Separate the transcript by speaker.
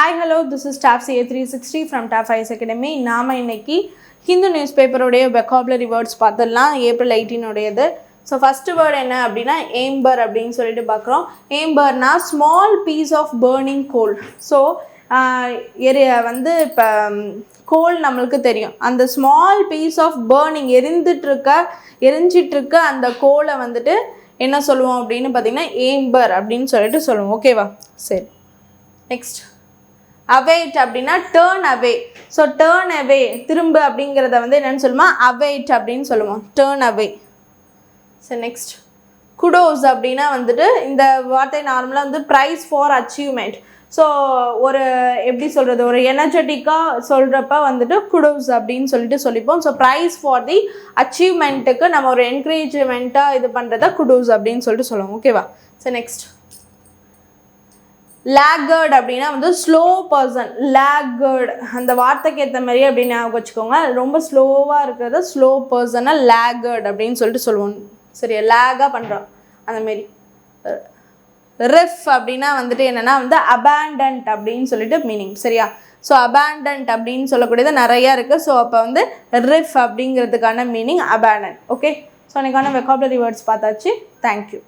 Speaker 1: Hi, hello, this is TAF CA360 from TAF IS Academy. நாம இன்னைக்கு Hindu news பேப்பரோடைய vocabulary words பார்த்துடலாம். April 18 உடையது. So first word என்ன அப்படின்னா ஏம்பர் அப்படின்னு சொல்லிட்டு பார்க்குறோம். ஏம்பர்னா small piece of burning coal. So வந்து இப்போ கோல் நம்மளுக்கு தெரியும். அந்த ஸ்மால் பீஸ் ஆஃப் பேர்னிங் எரிஞ்சிட்ருக்க அந்த கோலை வந்துட்டு என்ன சொல்லுவோம் அப்படின்னு பார்த்தீங்கன்னா ஏம்பர் அப்படின்னு சொல்லிட்டு சொல்லுவோம். ஓகேவா? சரி, நெக்ஸ்ட் அவேட் அப்படின்னா டேர்ன் அவே. ஸோ டேர்ன் அவே திரும்ப அப்படிங்கிறத வந்து என்னென்னு சொல்லுவோம், அவேட் அப்படின்னு சொல்லுவோம், டேர்ன் அவே. சரி, நெக்ஸ்ட் குடோஸ் அப்படின்னா வந்துட்டு இந்த வார்த்தை நார்மலாக வந்து ப்ரைஸ் ஃபார் அச்சீவ்மெண்ட். ஸோ ஒரு எப்படி சொல்கிறது, ஒரு எனர்ஜெட்டிக்காக சொல்கிறப்ப வந்துட்டு குடோஸ் அப்படின்னு சொல்லிட்டு சொல்லிப்போம். ஸோ ப்ரைஸ் ஃபார் தி அச்சீவ்மெண்ட்டுக்கு நம்ம ஒரு என்கரேஜ்மெண்ட்டாக இது பண்ணுறத குடோஸ் அப்படின்னு சொல்லிட்டு சொல்லுவோம். ஓகேவா? சரி, நெக்ஸ்ட் லேகர்ட் அப்படின்னா வந்து ஸ்லோ பர்சன். லேகர்ட் அந்த வார்த்தைக்கு ஏற்ற மாதிரி அப்படின்னு ஞாபகம் வச்சுக்கோங்க. ரொம்ப ஸ்லோவாக இருக்கிறத ஸ்லோ பர்சனை லேகர்ட் அப்படின்னு சொல்லிட்டு சொல்லுவோம். சரியா? லேகாக பண்ணுறோம் அந்த மாரி. ரெஃப் அப்படின்னா வந்துட்டு என்னென்னா வந்து அபேண்டன்ட் அப்படின்னு சொல்லிட்டு மீனிங். சரியா? ஸோ அபேண்டன்ட் அப்படின்னு சொல்லக்கூடியது நிறையா இருக்குது. ஸோ அப்போ வந்து ரெஃப் அப்படிங்கிறதுக்கான மீனிங் அபேண்டன்ட். ஓகே, ஸோ எனக்கான வெக்காபுலரி வேர்ட்ஸ் பார்த்தாச்சு. தேங்க்யூ.